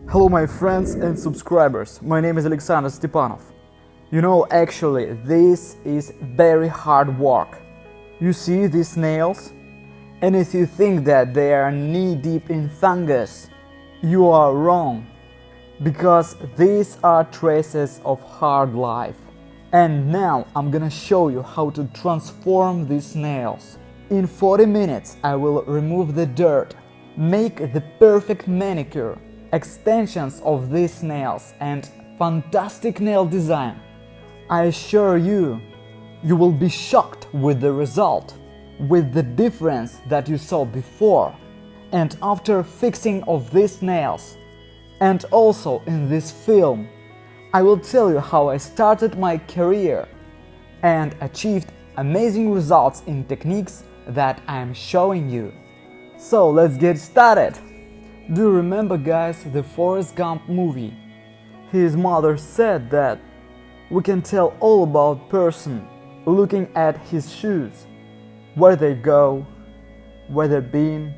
Hello my friends and subscribers, my name is Alexander Stepanov. Actually, this is very hard work. You see these nails? And if you think that they are knee-deep in fungus, you are wrong. Because these are traces of hard life. And now I'm gonna show you how to transform these nails. In 40 minutes I will remove the dirt, make the perfect manicure, extensions of these nails and fantastic nail design. I assure you, you will be shocked with the result, with the difference that you saw before and after fixing of these nails. And also in this film, I will tell you how I started my career and achieved amazing results in techniques that I am showing you. So let's get started! Do you remember, guys, the Forrest Gump movie? His mother said that we can tell all about person looking at his shoes, where they go, where they've been.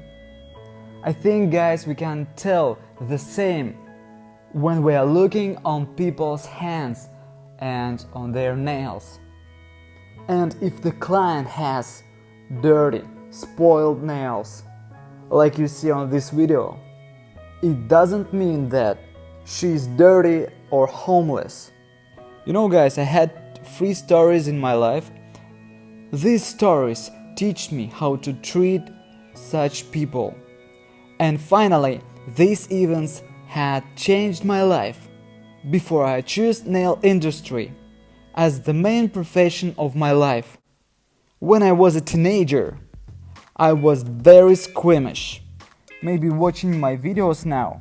I think, guys, we can tell the same when we are looking on people's hands and on their nails. And if the client has dirty, spoiled nails, like you see on this video, it doesn't mean that she's dirty or homeless. Guys, I had 3 stories in my life. These stories teach me how to treat such people. And finally, these events had changed my life before I chose nail industry as the main profession of my life. When I was a teenager, I was very squeamish. Maybe watching my videos now,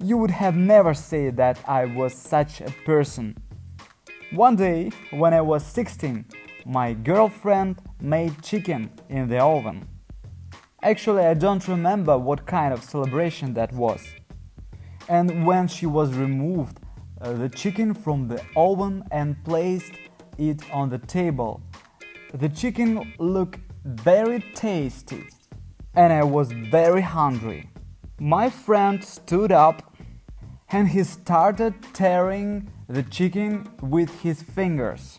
you would have never said that I was such a person. One day, when I was 16, my girlfriend made chicken in the oven. Actually, I don't remember what kind of celebration that was. And when she was removed the chicken from the oven and placed it on the table, the chicken looked very tasty. And I was very hungry. My friend stood up and he started tearing the chicken with his fingers.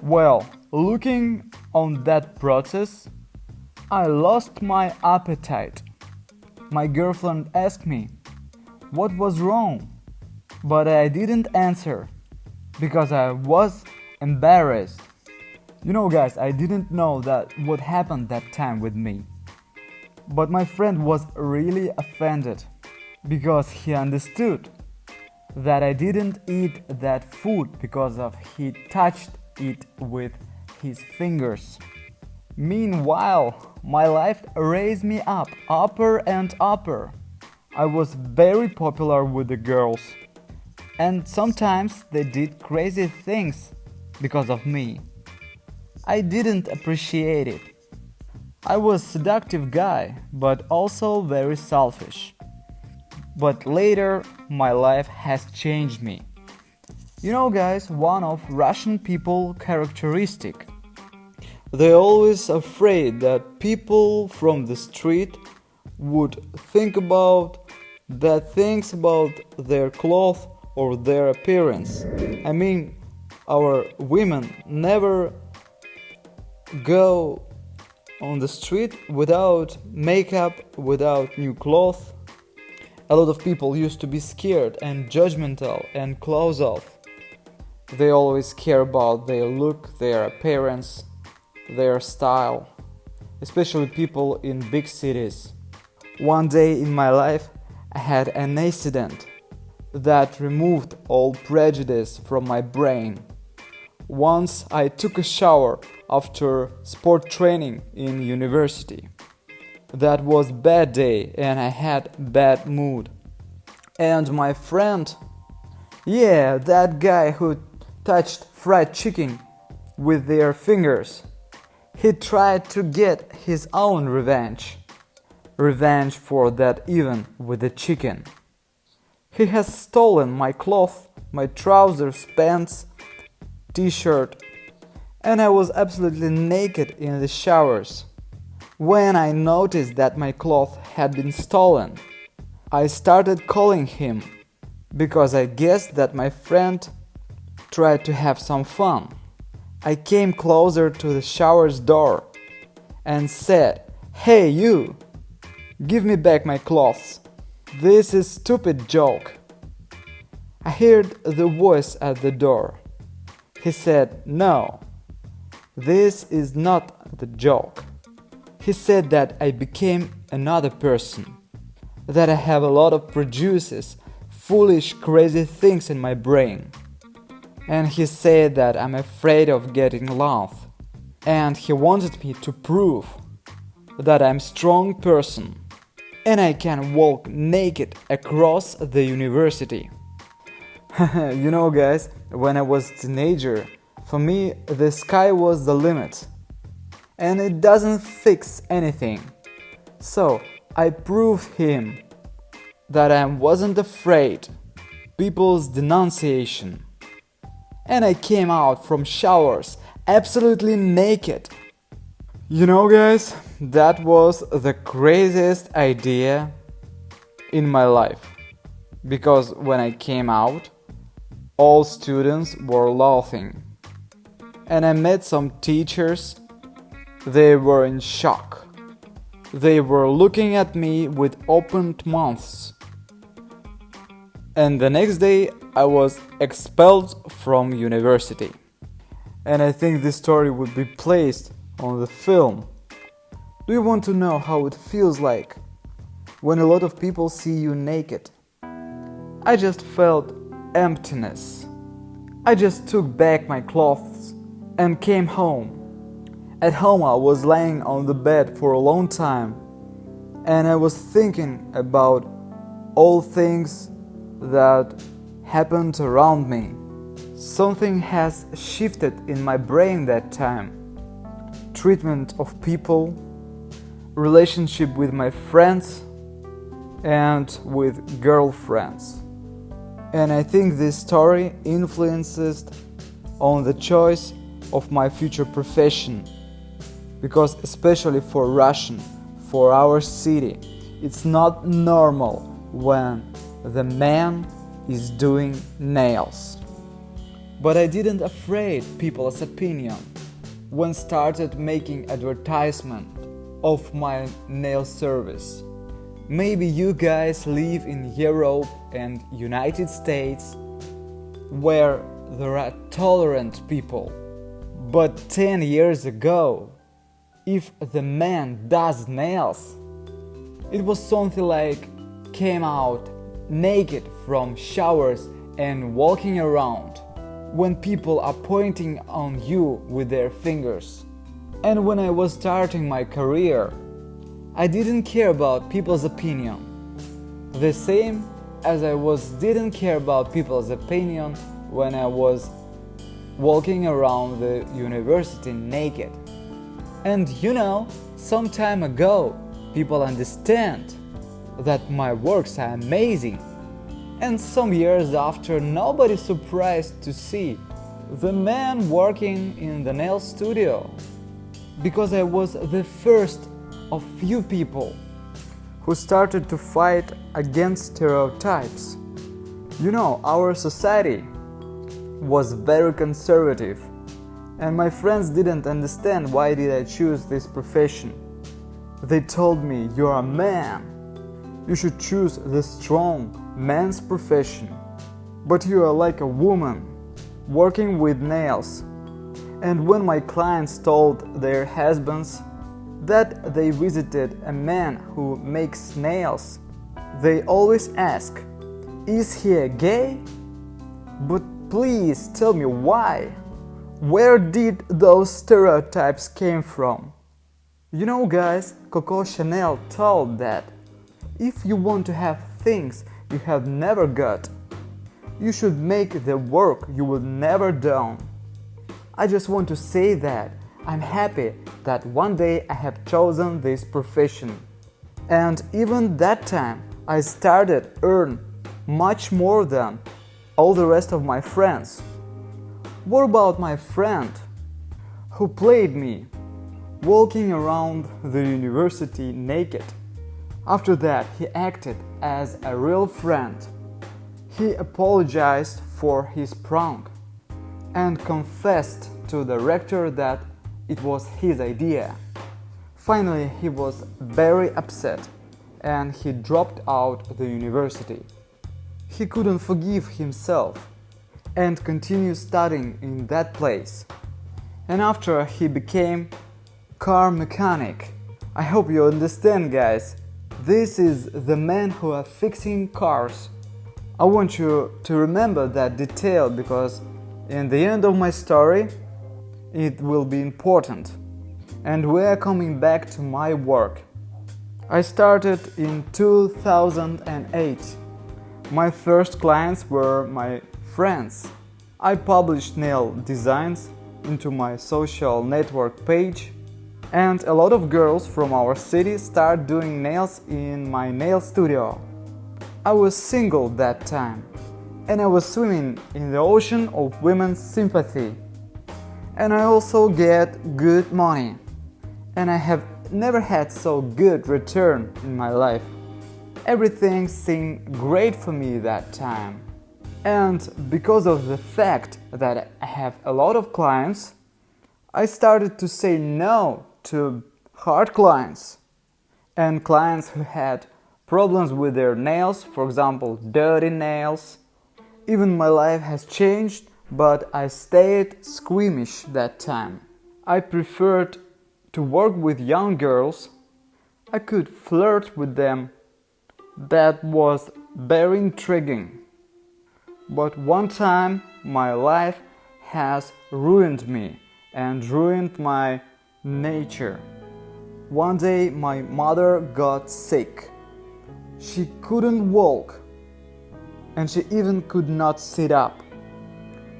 Well, looking on that process, I lost my appetite. My girlfriend asked me what was wrong, but I didn't answer because I was embarrassed. Guys, I didn't know that what happened that time with me. But my friend was really offended because he understood that I didn't eat that food because of he touched it with his fingers. Meanwhile, my life raised me up, upper and upper. I was very popular with the girls, and sometimes they did crazy things because of me. I didn't appreciate it. I was a seductive guy, but also very selfish. But later, my life has changed me. Guys, one of Russian people characteristic. They're always afraid that people from the street would think about bad things about their clothes or their appearance. I mean, our women never go on the street without makeup, without new clothes. A lot of people used to be scared and judgmental and closed off. They always care about their look, their appearance, their style, especially people in big cities. One day in my life, I had an incident that removed all prejudice from my brain. Once I took a shower after sport training in university. That was bad day and I had bad mood. And my friend, that guy who touched fried chicken with their fingers, he tried to get his own revenge. Revenge for that event with the chicken. He has stolen my clothes, my trousers, pants, t-shirt, and I was absolutely naked in the showers. When I noticed that my clothes had been stolen, I started calling him because I guessed that my friend tried to have some fun. I came closer to the shower's door and said, "Hey you, give me back my clothes. This is stupid joke." I heard the voice at the door. He said, "No, this is not the joke." He said that I became another person, that I have a lot of prejudices, foolish, crazy things in my brain. And he said that I'm afraid of getting love. And he wanted me to prove that I'm a strong person and I can walk naked across the university. You know, guys, when I was a teenager, for me the sky was the limit. And it doesn't fix anything. So I proved him that I wasn't afraid people's denunciation. And I came out from showers absolutely naked. You know, guys, that was the craziest idea in my life. Because when I came out, all students were laughing. And I met some teachers. They were in shock. They were looking at me with opened mouths. And the next day I was expelled from university. And I think this story would be placed on the film. Do you want to know how it feels like when a lot of people see you naked? I just felt emptiness. I just took back my clothes and came home. At home I was lying on the bed for a long time and I was thinking about all things that happened around me. Something has shifted in my brain that time. Treatment of people, relationship with my friends and with girlfriends. And I think this story influences on the choice of my future profession. Because especially for Russian, for our city, it's not normal when the man is doing nails. But I didn't afraid people's opinion when started making advertisement of my nail service. Maybe you guys live in Europe and United States where there are tolerant people. But 10 years ago, if the man does nails, it was something like came out naked from showers and walking around when people are pointing on you with their fingers. And when I was starting my career, I didn't care about people's opinion. The same as didn't care about people's opinion when I was walking around the university naked. And you know, some time ago, people understand that my works are amazing. And some years after, nobody's surprised to see the man working in the nail studio. Because I was the first of few people who started to fight against stereotypes. You know, our society was very conservative. And my friends didn't understand why did I choose this profession. They told me, "You're a man. You should choose the strong man's profession. But you are like a woman, working with nails." And when my clients told their husbands that they visited a man who makes nails, they always ask, "Is he a gay? But please tell me why. Where did those stereotypes came from?" You know, guys, Coco Chanel told that if you want to have things you have never got, you should make the work you will never done. I just want to say that I'm happy that one day I have chosen this profession. And even that time I started earn much more than all the rest of my friends. What about my friend who played me walking around the university naked? After that, he acted as a real friend. He apologized for his prank and confessed to the rector that it was his idea. Finally, he was very upset and he dropped out the university. He couldn't forgive himself and continued studying in that place. And after he became car mechanic. I hope you understand, guys. This is the man who are fixing cars. I want you to remember that detail because in the end of my story it will be important. And we are coming back to my work. I started in 2008. My first clients were my friends. I published nail designs into my social network page, and a lot of girls from our city started doing nails in my nail studio. I was single that time, and I was swimming in the ocean of women's sympathy. And I also get good money, and I have never had so good return in my life. Everything seemed great for me that time. And because of the fact that I have a lot of clients, I started to say no to hard clients and clients who had problems with their nails, for example, dirty nails. Even my life has changed, but I stayed squeamish that time. I preferred to work with young girls. I could flirt with them. That was very intriguing. But one time my life has ruined me and ruined my nature. One day my mother got sick. She couldn't walk, and she even could not sit up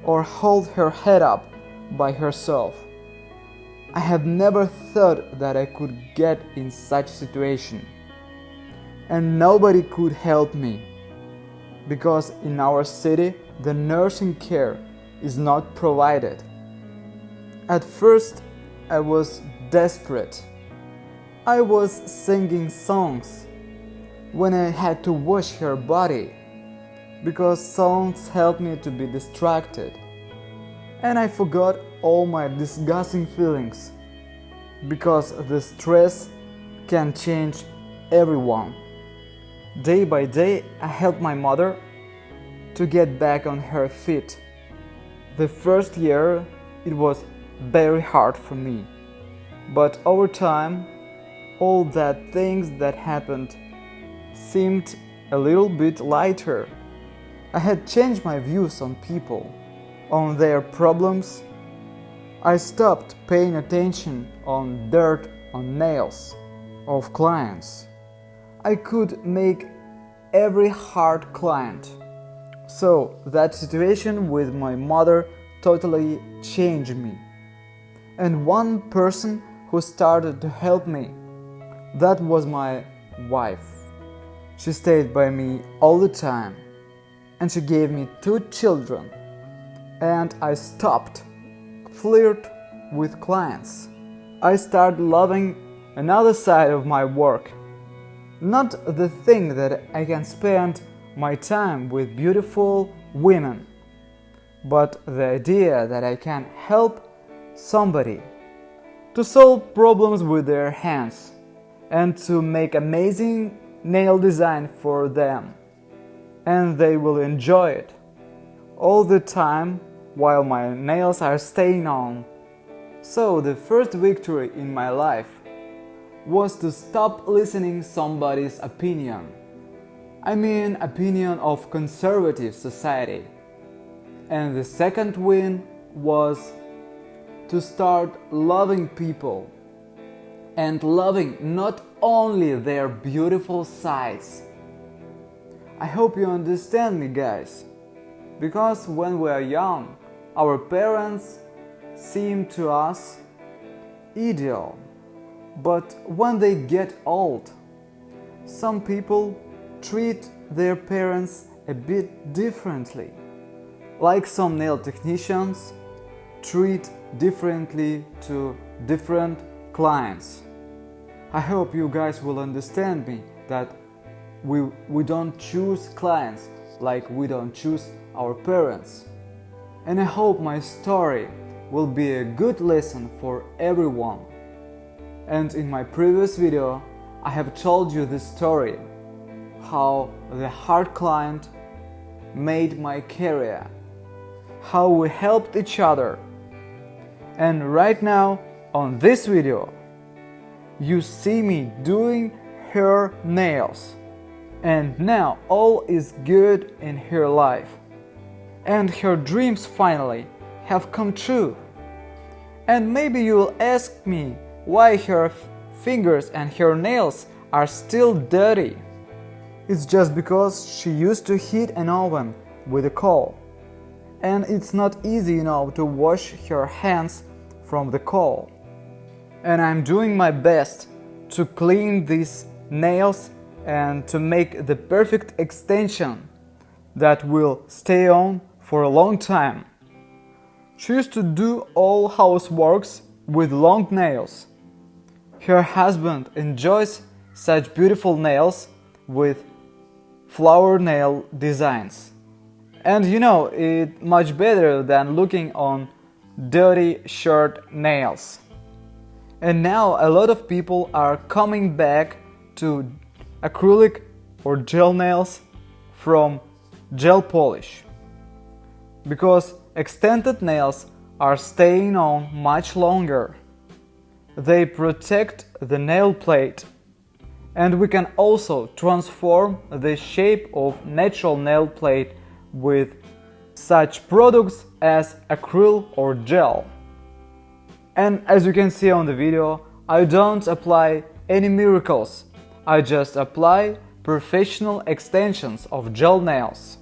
or hold her head up by herself. I have never thought that I could get in such a situation, and nobody could help me because in our city the nursing care is not provided. At first I was desperate. I was singing songs when I had to wash her body because songs helped me to be distracted, and I forgot all my disgusting feelings because the stress can change everyone. Day by day I helped my mother to get back on her feet. The first year it was very hard for me, but over time all that things that happened seemed a little bit lighter. I had changed my views on people, on their problems. I stopped paying attention on dirt on nails of clients. I could make every hard client. So that situation with my mother totally changed me. And one person who started to help me, that was my wife. She stayed by me all the time, and she gave me 2 children. And I stopped flirt with clients. I started loving another side of my work. Not the thing that I can spend my time with beautiful women, but the idea that I can help somebody to solve problems with their hands and to make amazing nail design for them, and they will enjoy it all the time while my nails are staying on. So the first victory in my life was to stop listening somebody's opinion. I mean opinion of conservative society. And the second win was to start loving people and loving not only their beautiful sides. I hope you understand me, guys, because when we are young, our parents seem to us ideal. But when they get old, some people treat their parents a bit differently. Like some nail technicians treat differently to different clients. I hope you guys will understand me that we don't choose clients like we don't choose our parents. And I hope my story will be a good lesson for everyone. And in my previous video, I have told you this story, how the hard client made my career, how we helped each other. And right now, on this video, you see me doing her nails. And now all is good in her life. And her dreams finally have come true. And maybe you will ask me why her fingers and her nails are still dirty. It's just because she used to heat an oven with a coal. And it's not easy, to wash her hands from the coal. And I'm doing my best to clean these nails and to make the perfect extension that will stay on for a long time. She used to do all houseworks with long nails. Her husband enjoys such beautiful nails with flower nail designs. And it's much better than looking on dirty shirt nails. And now a lot of people are coming back to acrylic or gel nails from gel polish, because extended nails are staying on much longer. They protect the nail plate, and we can also transform the shape of natural nail plate with such products as acrylic or gel. And as you can see on the video, I don't apply any miracles. I just apply professional extensions of gel nails.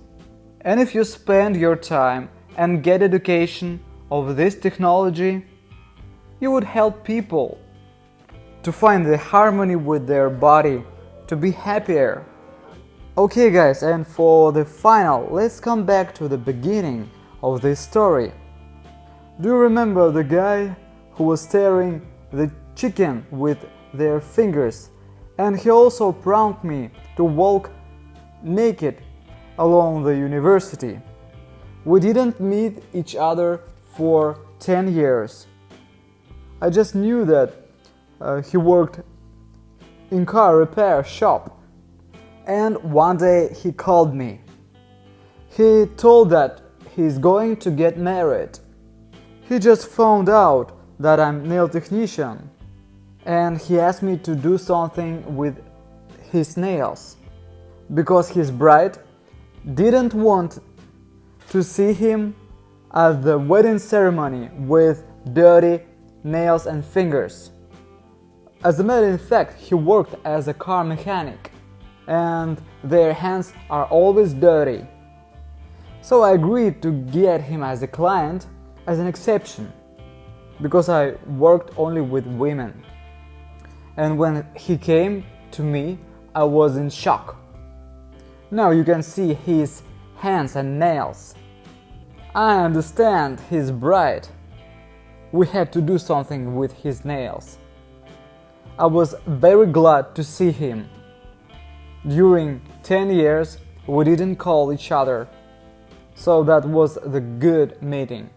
And if you spend your time and get education of this technology, you would help people to find the harmony with their body, to be happier. Okay guys, and for the final, let's come back to the beginning of this story. Do you remember the guy who was tearing the chicken with their fingers? And he also prompted me to walk naked along the university. We didn't meet each other for 10 years. I just knew that he worked in car repair shop. And one day he called me. He told that he's going to get married. He just found out that I'm nail technician, and he asked me to do something with his nails because his bride didn't want to see him at the wedding ceremony with dirty nails and fingers. As a matter of fact, he worked as a car mechanic, and their hands are always dirty. So I agreed to get him as a client as an exception, because I worked only with women. And when he came to me, I was in shock. Now you can see his hands and nails. I understand his bride. We had to do something with his nails. I was very glad to see him. During 10 years, we didn't call each other. So that was the good meeting.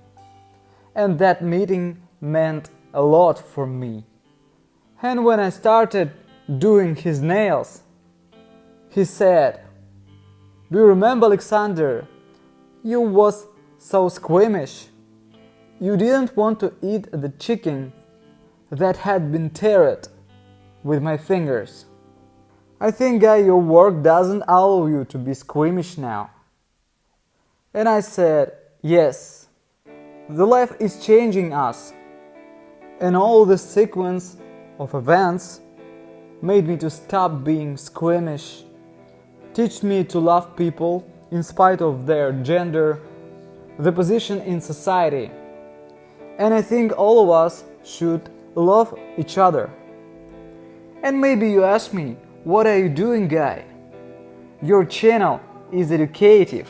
And that meeting meant a lot for me. And when I started doing his nails, he said, "Do you remember, Alexander? You was so squeamish. You didn't want to eat the chicken that had been teared with my fingers. I think your work doesn't allow you to be squeamish now." And I said, "Yes, the life is changing us." And all the sequence of events made me to stop being squeamish, teach me to love people in spite of their gender, the position in society. And I think all of us should love each other. And maybe you ask me, what are you doing, guy? Your channel is educative,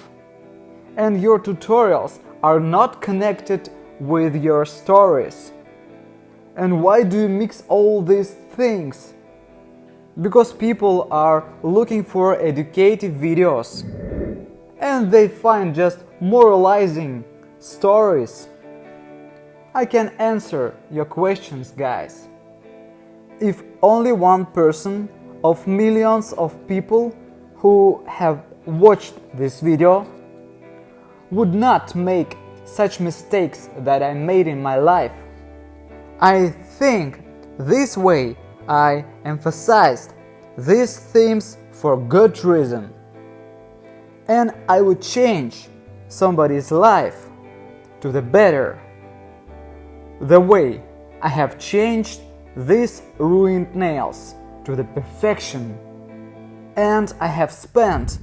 and your tutorials are not connected with your stories. And why do you mix all these things? because people are looking for educative videos and they find just moralizing stories. I can answer your questions, guys. If only one person of millions of people who have watched this video would not make such mistakes that I made in my life, I think this way I emphasized these themes for good reason, and I would change somebody's life to the better, the way I have changed these ruined nails to the perfection, and I have spent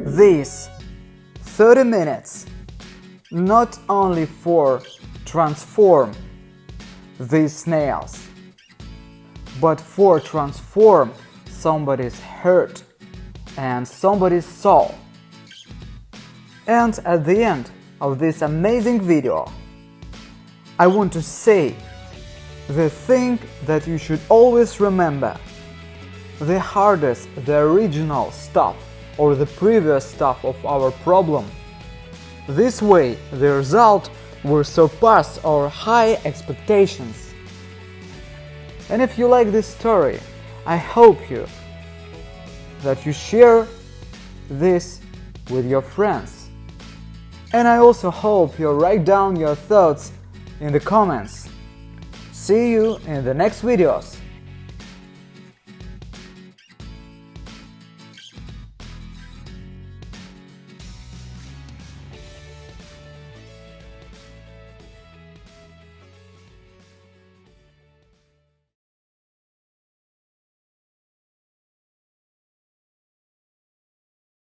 these 30 minutes not only for transform these nails, but for transform somebody's hurt and somebody's soul. And at the end of this amazing video, I want to say the thing that you should always remember: the hardest, the original stuff or the previous stuff of our problem. This way the result will surpass our high expectations. And if you like this story, I hope that you share this with your friends. And I also hope you write down your thoughts in the comments. See you in the next videos.